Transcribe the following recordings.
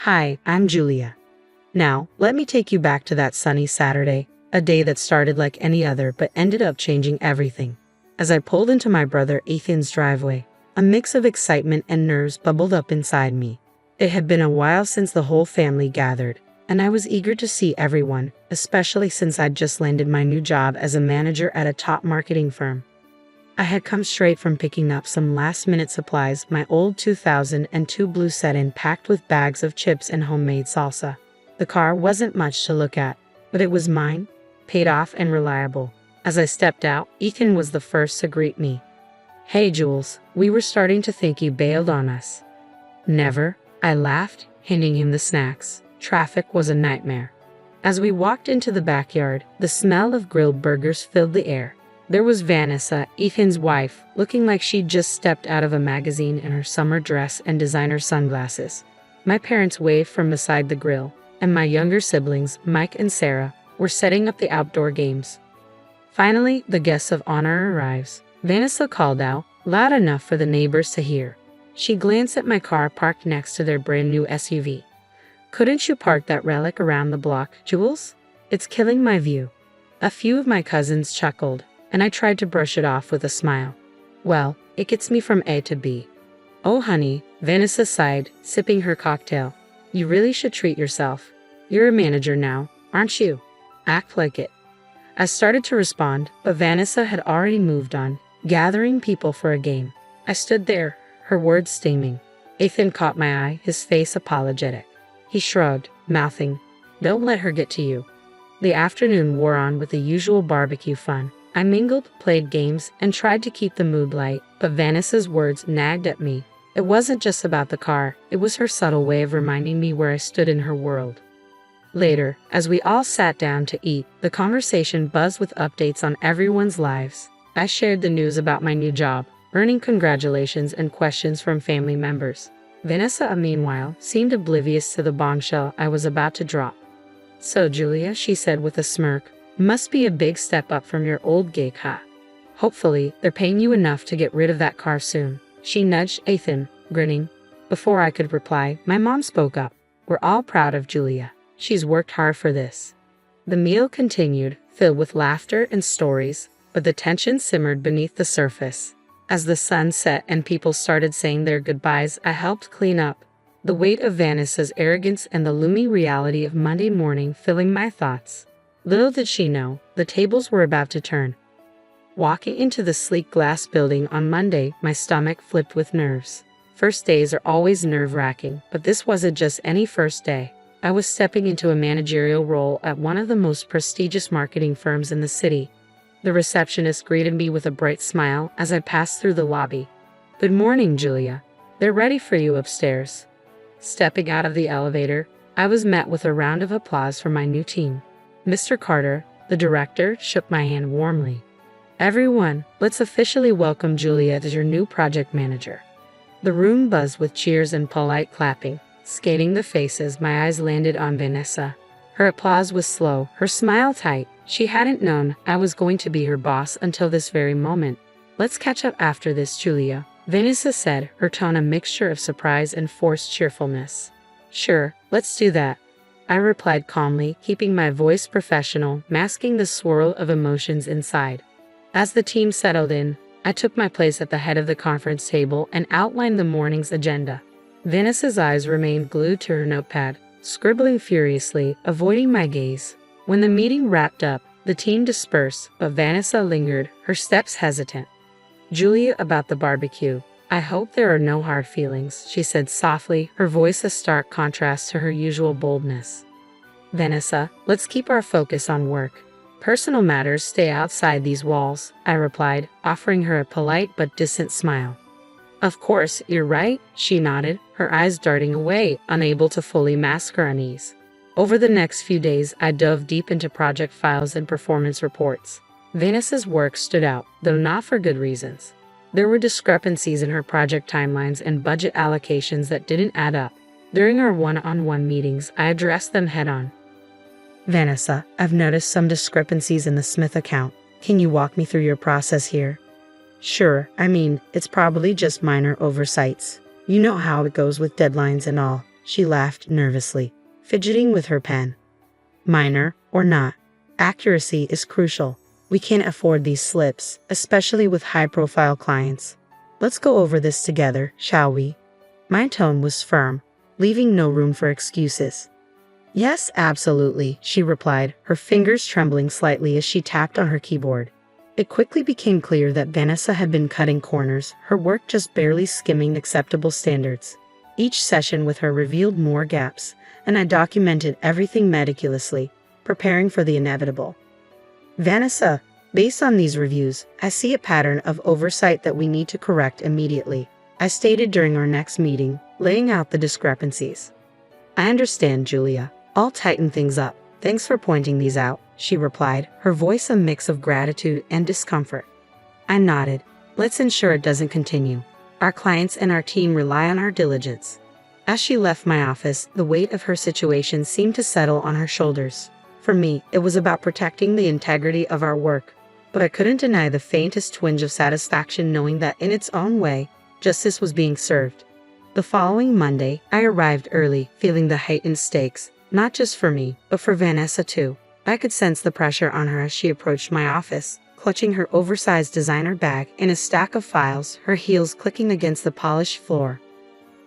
Hi, I'm Julia. Now, let me take you back to that sunny Saturday, a day that started like any other but ended up changing everything. As I pulled into my brother Ethan's driveway, a mix of excitement and nerves bubbled up inside me. It had been a while since the whole family gathered, and I was eager to see everyone, especially since I'd just landed my new job as a manager at a top marketing firm. I had come straight from picking up some last-minute supplies, my old 2002 blue sedan packed with bags of chips and homemade salsa. The car wasn't much to look at, but it was mine, paid off and reliable. As I stepped out, Ethan was the first to greet me. "Hey Jules, we were starting to think you bailed on us." "Never," I laughed, handing him the snacks. Traffic was a nightmare. As we walked into the backyard, the smell of grilled burgers filled the air. There was Vanessa, Ethan's wife, looking like she'd just stepped out of a magazine in her summer dress and designer sunglasses. My parents waved from beside the grill, and my younger siblings, Mike and Sarah, were setting up the outdoor games. Finally, the guest of honor arrives. Vanessa called out, loud enough for the neighbors to hear. She glanced at my car parked next to their brand new SUV. "Couldn't you park that relic around the block, Jules? It's killing my view." A few of my cousins chuckled, and I tried to brush it off with a smile. "Well, it gets me from A to B." "Oh honey," Vanessa sighed, sipping her cocktail. "You really should treat yourself. You're a manager now, aren't you? Act like it." I started to respond, but Vanessa had already moved on, gathering people for a game. I stood there, her words steaming. Ethan caught my eye, his face apologetic. He shrugged, mouthing, "Don't let her get to you." The afternoon wore on with the usual barbecue fun. I mingled, played games, and tried to keep the mood light, but Vanessa's words nagged at me. It wasn't just about the car, it was her subtle way of reminding me where I stood in her world. Later, as we all sat down to eat, the conversation buzzed with updates on everyone's lives. I shared the news about my new job, earning congratulations and questions from family members. Vanessa, meanwhile, seemed oblivious to the bombshell I was about to drop. "So, Julia," she said with a smirk, "must be a big step up from your old gig, huh? Hopefully, they're paying you enough to get rid of that car soon." She nudged Ethan, grinning. Before I could reply, my mom spoke up. "We're all proud of Julia. She's worked hard for this." The meal continued, filled with laughter and stories, but the tension simmered beneath the surface. As the sun set and people started saying their goodbyes, I helped clean up, the weight of Vanessa's arrogance and the looming reality of Monday morning filling my thoughts. Little did she know, the tables were about to turn. Walking into the sleek glass building on Monday, my stomach flipped with nerves. First days are always nerve-wracking, but this wasn't just any first day. I was stepping into a managerial role at one of the most prestigious marketing firms in the city. The receptionist greeted me with a bright smile as I passed through the lobby. "Good morning, Julia. They're ready for you upstairs." Stepping out of the elevator, I was met with a round of applause from my new team. Mr. Carter, the director, shook my hand warmly. "Everyone, let's officially welcome Julia as your new project manager." The room buzzed with cheers and polite clapping. Scanning the faces, my eyes landed on Vanessa. Her applause was slow, her smile tight. She hadn't known I was going to be her boss until this very moment. "Let's catch up after this, Julia," Vanessa said, her tone a mixture of surprise and forced cheerfulness. "Sure, let's do that," I replied calmly, keeping my voice professional, masking the swirl of emotions inside. As the team settled in, I took my place at the head of the conference table and outlined the morning's agenda. Vanessa's eyes remained glued to her notepad, scribbling furiously, avoiding my gaze. When the meeting wrapped up, the team dispersed, but Vanessa lingered, her steps hesitant. "Julia, about the barbecue. I hope there are no hard feelings," she said softly, her voice a stark contrast to her usual boldness. "Vanessa, let's keep our focus on work. Personal matters stay outside these walls," I replied, offering her a polite but distant smile. "Of course, you're right," she nodded, her eyes darting away, unable to fully mask her unease. Over the next few days, I dove deep into project files and performance reports. Vanessa's work stood out, though not for good reasons. There were discrepancies in her project timelines and budget allocations that didn't add up. During our one-on-one meetings, I addressed them head-on. "Vanessa, I've noticed some discrepancies in the Smith account. Can you walk me through your process here?" "Sure, it's probably just minor oversights. You know how it goes with deadlines and all." she laughed nervously, fidgeting with her pen. Minor or not, accuracy is crucial. We can't afford these slips, especially with high-profile clients. Let's go over this together, shall we? My tone was firm, leaving no room for excuses. Yes, absolutely, she replied, her fingers trembling slightly as she tapped on her keyboard. It quickly became clear that Vanessa had been cutting corners, her work just barely skimming acceptable standards. Each session with her revealed more gaps, and I documented everything meticulously, preparing for the inevitable. Vanessa, based on these reviews, I see a pattern of oversight that we need to correct immediately, I stated during our next meeting, laying out the discrepancies. I understand, Julia. I'll tighten things up. Thanks for pointing these out, she replied, her voice a mix of gratitude and discomfort. I nodded. Let's ensure it doesn't continue. Our clients and our team rely on our diligence. As she left my office, the weight of her situation seemed to settle on her shoulders. For me, it was about protecting the integrity of our work, but I couldn't deny the faintest twinge of satisfaction knowing that in its own way, justice was being served. The following Monday, I arrived early, feeling the heightened stakes, not just for me, but for Vanessa too. I could sense the pressure on her as she approached my office, clutching her oversized designer bag and a stack of files, her heels clicking against the polished floor.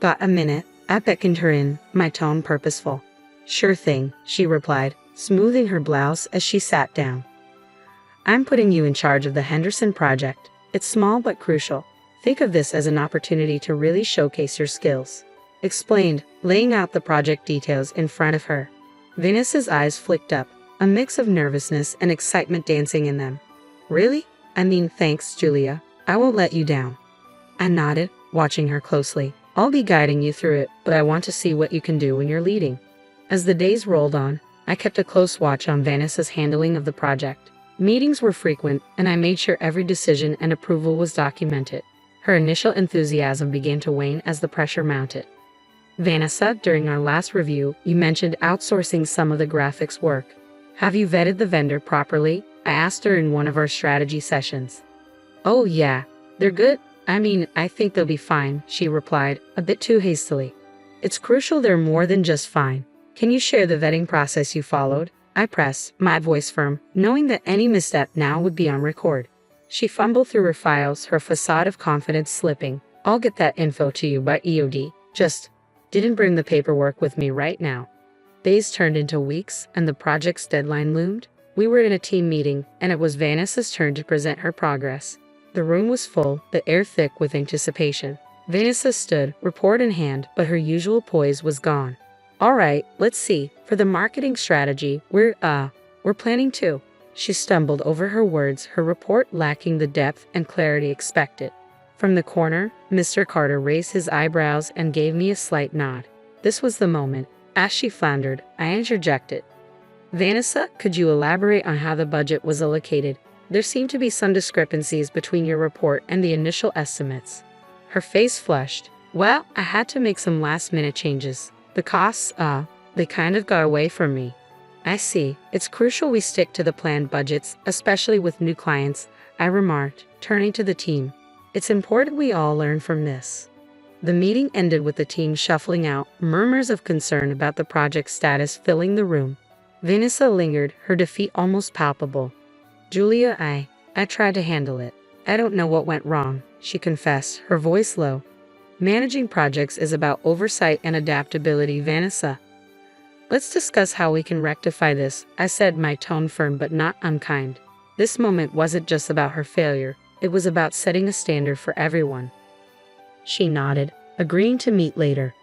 Got a minute? I beckoned her in, my tone purposeful. Sure thing, she replied, smoothing her blouse as she sat down. I'm putting you in charge of the Henderson project. It's small but crucial. Think of this as an opportunity to really showcase your skills. Explained, laying out the project details in front of her. Vanessa's eyes flicked up, a mix of nervousness and excitement dancing in them. Really? I mean, thanks, Julia. I won't let you down. I nodded, watching her closely. I'll be guiding you through it, but I want to see what you can do when you're leading. As the days rolled on, I kept a close watch on Vanessa's handling of the project. Meetings were frequent, and I made sure every decision and approval was documented. Her initial enthusiasm began to wane as the pressure mounted. Vanessa, during our last review, you mentioned outsourcing some of the graphics work. Have you vetted the vendor properly? I asked her in one of our strategy sessions. Oh yeah, they're good. I think they'll be fine, she replied, a bit too hastily. It's crucial they're more than just fine. Can you share the vetting process you followed? I pressed, my voice firm, knowing that any misstep now would be on record. She fumbled through her files, her facade of confidence slipping. I'll get that info to you by EOD. Just didn't bring the paperwork with me right now. Days turned into weeks, and the project's deadline loomed. We were in a team meeting, and it was Vanessa's turn to present her progress. The room was full, the air thick with anticipation. Vanessa stood, report in hand, but her usual poise was gone. All right, let's see. For the marketing strategy, we're planning to. She stumbled over her words, her report lacking the depth and clarity expected. From the corner, Mr. Carter raised his eyebrows and gave me a slight nod. This was the moment. As she floundered, I interjected. Vanessa, could you elaborate on how the budget was allocated? There seemed to be some discrepancies between your report and the initial estimates. Her face flushed. Well, I had to make some last-minute changes. The costs, they kind of got away from me. I see. It's crucial we stick to the planned budgets, especially with new clients, I remarked, turning to the team. It's important we all learn from this. The meeting ended with the team shuffling out, murmurs of concern about the project's status filling the room. Vanessa lingered, her defeat almost palpable. Julia, I tried to handle it. I don't know what went wrong, she confessed, her voice low. Managing projects is about oversight and adaptability, Vanessa. Let's discuss how we can rectify this, I said, my tone firm but not unkind. This moment wasn't just about her failure, it was about setting a standard for everyone. She nodded, agreeing to meet later.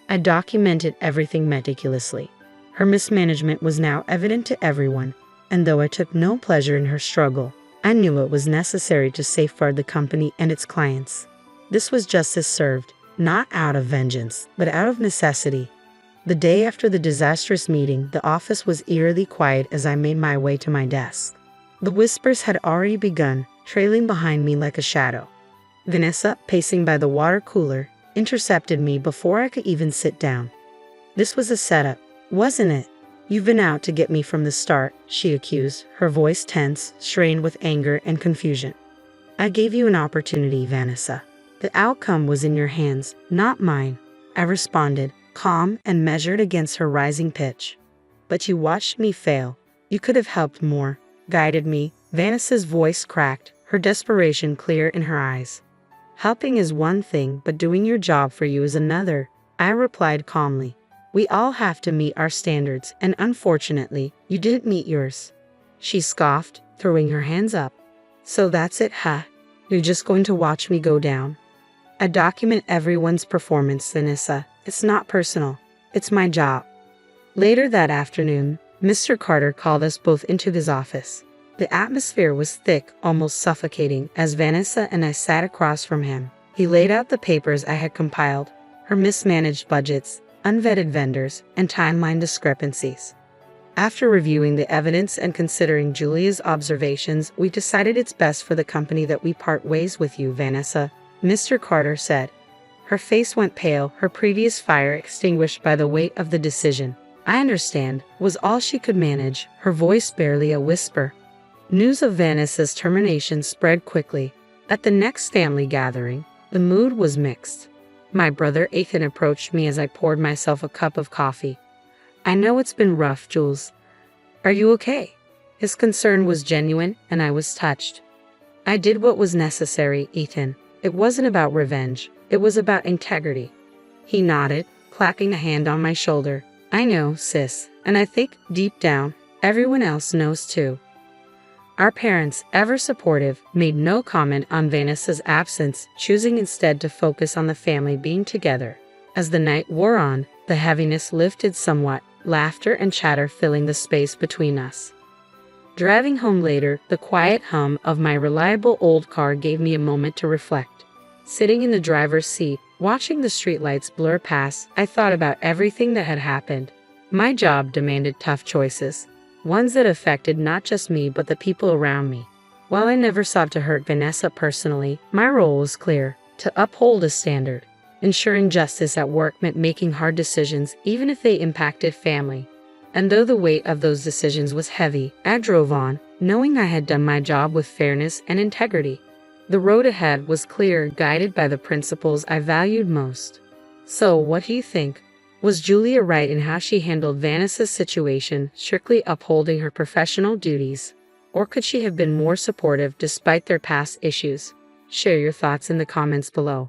I documented everything meticulously. Her mismanagement was now evident to everyone, and though I took no pleasure in her struggle, I knew it was necessary to safeguard the company and its clients. This was justice served, not out of vengeance, but out of necessity. The day after the disastrous meeting, the office was eerily quiet as I made my way to my desk. The whispers had already begun, trailing behind me like a shadow. Vanessa, pacing by the water cooler, intercepted me before I could even sit down. This was a setup, wasn't it? You've been out to get me from the start, she accused, her voice tense, strained with anger and confusion. I gave you an opportunity, Vanessa. The outcome was in your hands, not mine, I responded, calm and measured against her rising pitch. But you watched me fail. You could have helped more, guided me. Vanessa's voice cracked, her desperation clear in her eyes. Helping is one thing, but doing your job for you is another, I replied calmly. We all have to meet our standards, and unfortunately, you didn't meet yours. She scoffed, throwing her hands up. So that's it, huh? You're just going to watch me go down? I document everyone's performance, Vanessa. It's not personal. It's my job. Later that afternoon, Mr. Carter called us both into his office. The atmosphere was thick, almost suffocating, as Vanessa and I sat across from him. He laid out the papers I had compiled, her mismanaged budgets, unvetted vendors, and timeline discrepancies. After reviewing the evidence and considering Julia's observations, we decided it's best for the company that we part ways with you, Vanessa, Mr. Carter said. Her face went pale, her previous fire extinguished by the weight of the decision. I understand, was all she could manage, her voice barely a whisper. News of Vanessa's termination spread quickly. At the next family gathering, the mood was mixed. My brother Ethan approached me as I poured myself a cup of coffee. I know it's been rough, Jules. Are you okay? His concern was genuine, and I was touched. I did what was necessary, Ethan. It wasn't about revenge. It was about integrity. He nodded, clapping a hand on my shoulder. I know, sis, and I think, deep down, everyone else knows too. Our parents, ever supportive, made no comment on Vanessa's absence, choosing instead to focus on the family being together. As the night wore on, the heaviness lifted somewhat, laughter and chatter filling the space between us. Driving home later, the quiet hum of my reliable old car gave me a moment to reflect. Sitting in the driver's seat, watching the streetlights blur past, I thought about everything that had happened. My job demanded tough choices, ones that affected not just me but the people around me. While I never sought to hurt Vanessa personally, my role was clear: to uphold a standard. Ensuring justice at work meant making hard decisions even if they impacted family. And though the weight of those decisions was heavy, I drove on, knowing I had done my job with fairness and integrity. The road ahead was clear, guided by the principles I valued most. So, what do you think? Was Julia right in how she handled Vanessa's situation, strictly upholding her professional duties? Or could she have been more supportive despite their past issues? Share your thoughts in the comments below.